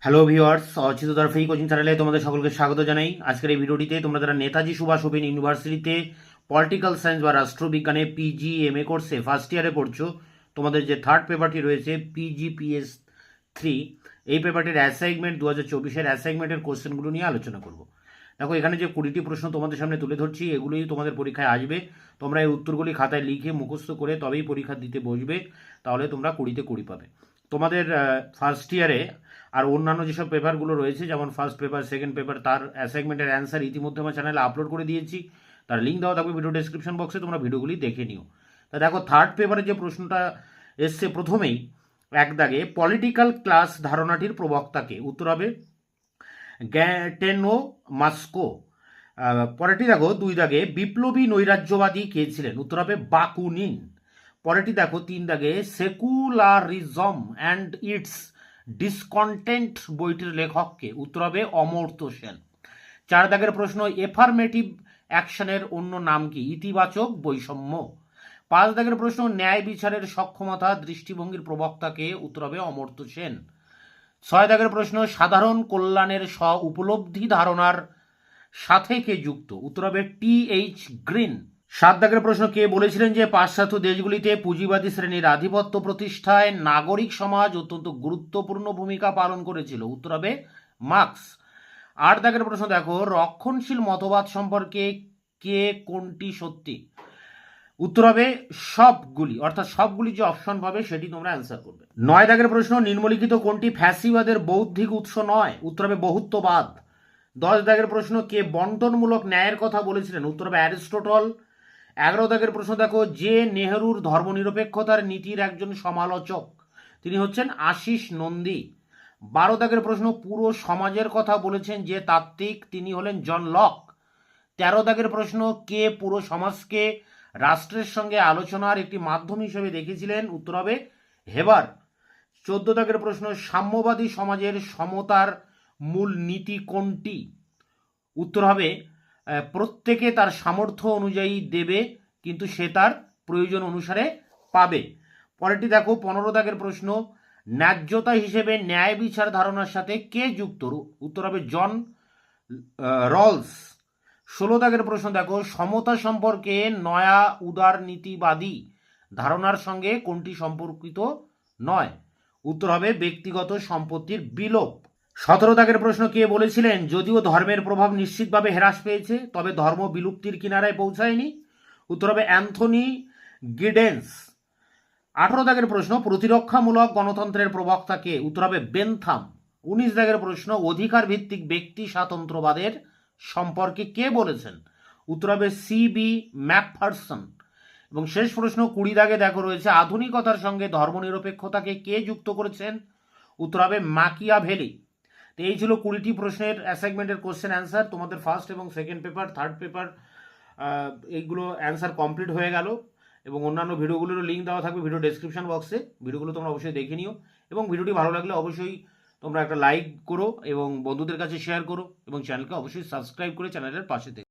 Hello viewers, অচিত দরফেই coaching চ্যানেলে তোমাদের সকলকে স্বাগত জানাই। আজকের এই ভিডিওটিতে তোমরা যারা নেতাজি সুভাষ ওপেন ইউনিভার্সিটিতে পলিটিক্যাল সায়েন্স বা রাষ্ট্রবিজ্ঞানে পিজি এমএ কোর্সে ফার্স্ট ইয়ারে পড়ছো, তোমাদের যে থার্ড পেপারটি রয়েছে PGPS3, এই পেপারটির অ্যাসাইনমেন্ট 2024-এর অ্যাসাইনমেন্টের কোশ্চেনগুলো নিয়ে আলোচনা করব। দেখো, এখানে যে 20টি প্রশ্ন তোমাদের সামনে তুলে ধরছি, এগুলোই তোমাদের পরীক্ষায় আসবে। তোমরা এই উত্তরগুলি খাতায় লিখে মুখস্থ করে তবেই পরীক্ষা দিতে বসবে, তাহলে তোমরা 20তে 20 পাবে। তোমাদের ফার্স্ট ইয়ারে আর অন্যান্য যেসব পেপারগুলো রয়েছে, যেমন ফার্স্ট পেপার, সেকেন্ড পেপার, তার অ্যাসাইনমেন্টের অ্যান্সার ইতিমধ্যে আমার চ্যানেলে আপলোড করে দিয়েছি। তার লিঙ্ক দেওয়া থাকবে ভিডিও ডেসক্রিপশন বক্সে, তোমরা ভিডিওগুলি দেখে নিও। তা দেখো, থার্ড পেপারে যে প্রশ্নটা এসছে প্রথমেই এক দাগে, পলিটিক্যাল ক্লাস ধারণাটির প্রবক্তাকে। উত্তর হবে গ্যাটেনো মাস্কো। পরেরটি দেখো 2 দাগে, বিপ্লবী নৈরাজ্যবাদী কে ছিলেন? উত্তর হবে বাকুনিন। পরেরটি দেখো 3 দাগে, সেকুলারিজম অ্যান্ড ইটস ডিসকন্টেন্ট বইটির লেখককে? উত্তর হবে অমর্ত্য সেন। 4 দাগের প্রশ্ন, এফার্মেটিভ অ্যাকশনের অন্য নাম কি? ইতিবাচক বৈষম্য। 5 দাগের প্রশ্ন, ন্যায় বিচারের সক্ষমতা দৃষ্টিভঙ্গির প্রবক্তাকে? উত্তর হবে অমর্ত্য সেন। 6 দাগের প্রশ্ন, সাধারণ কল্যাণের স্ব উপলব্ধি ধারণার সাথে কে যুক্ত? উত্তর হবে TH গ্রিন। 7 দাগের প্রশ্ন, কে বলেছিলেন যে পাশ্চাত্য দেশগুলিতে পুঁজিবাদী শ্রেণীর আধিপত্য প্রতিষ্ঠায় নাগরিক সমাজ অত্যন্ত গুরুত্বপূর্ণ ভূমিকা পালন করেছিল? উত্তর হবে মার্কস। 8 দাগের প্রশ্ন দেখো, রক্ষণশীল মতবাদ সম্পর্কে কে কোনটি সত্যি? উত্তর হবে সবগুলি, অর্থাৎ সবগুলি যে অপশন পাবে সেটি তোমরা অ্যান্সার করবে। 9 দাগের প্রশ্ন, নিম্নলিখিত কোনটি ফ্যাসিবাদের বৌদ্ধিক উৎস নয়? উত্তর হবে বহুত্ববাদ। 10 দাগের প্রশ্ন, কে বন্টনমূলক ন্যায়ের কথা বলেছিলেন? উত্তর হবে অ্যারিস্টটল। 11 দাগের প্রশ্ন দেখো, যে নেহরুর ধর্মনিরপেক্ষতার নীতির একজন সমালোচক, তিনি হচ্ছেন আশিস নন্দী। 12 দাগের প্রশ্ন, পুরো সমাজের কথা বলেছেন যে তাত্ত্বিক, তিনি হলেন জন লক। 13 দাগের প্রশ্ন, কে পুরো সমাজকে রাষ্ট্রের সঙ্গে আলোচনার একটি মাধ্যম হিসেবে দেখেছিলেন? উত্তর হবে হেবার। 14 দাগের প্রশ্ন, সাম্যবাদী সমাজের সমতার মূল নীতি কোনটি? উত্তর হবে প্রত্যেকে তার সামর্থ্য অনুযায়ী দেবে, কিন্তু সে তার প্রয়োজন অনুসারে পাবে। পরেরটি দেখো 15 দাগের প্রশ্ন, ন্যায্যতা হিসেবে ন্যায় বিচার ধারণার সাথে কে যুক্ত? উত্তর হবে জন রলস। 16 দাগের প্রশ্ন দেখো, সমতা সম্পর্কে নয়া উদারনীতিবাদী ধারণার সঙ্গে কোনটি সম্পর্কিত নয়? উত্তর হবে ব্যক্তিগত সম্পত্তির বিলোপ। 17 দাগের প্রশ্ন, কে বলেছিলেন যদিও ধর্মের প্রভাব নিশ্চিতভাবে হ্রাস পেয়েছে, তবে ধর্ম বিলুপ্তির কিনারায় পৌঁছায়নি? উত্তর হবে অ্যান্থনি গিডেন্স। 18 দাগের প্রশ্ন, প্রতিরক্ষামূলক গণতন্ত্রের প্রবক্তা কে? উত্তর হবে বেনথাম। 19 দাগের প্রশ্ন, অধিকার ভিত্তিক ব্যক্তি স্বাতন্ত্র্যবাদের সম্পর্কে কে বলেছেন? উত্তর হবে CB ম্যাকফারসন। এবং শেষ প্রশ্ন 20 দাগে দেখো রয়েছে, আধুনিকতার সঙ্গে ধর্মনিরপেক্ষতাকে কে যুক্ত করেছেন? উত্তর হবে মাকিয়াভেলি। তো এই ছিল 20টি প্রশ্নের অ্যাসাইনমেন্টের কোশ্চেন অ্যান্সার। তোমাদের ফার্স্ট এবং সেকেন্ড পেপার, থার্ড পেপার, এইগুলো অ্যান্সার কমপ্লিট হয়ে গেল। এবং অন্যান্য ভিডিওগুলোরও লিঙ্ক দেওয়া থাকবে ভিডিও ডেসক্রিপশন বক্সে, ভিডিওগুলো তোমরা অবশ্যই দেখে নিও। এবং ভিডিওটি ভালো লাগলে অবশ্যই তোমরা একটা লাইক করো এবং বন্ধুদের কাছে শেয়ার করো, এবং চ্যানেলকে অবশ্যই সাবস্ক্রাইব করে চ্যানেলের পাশে থেকো।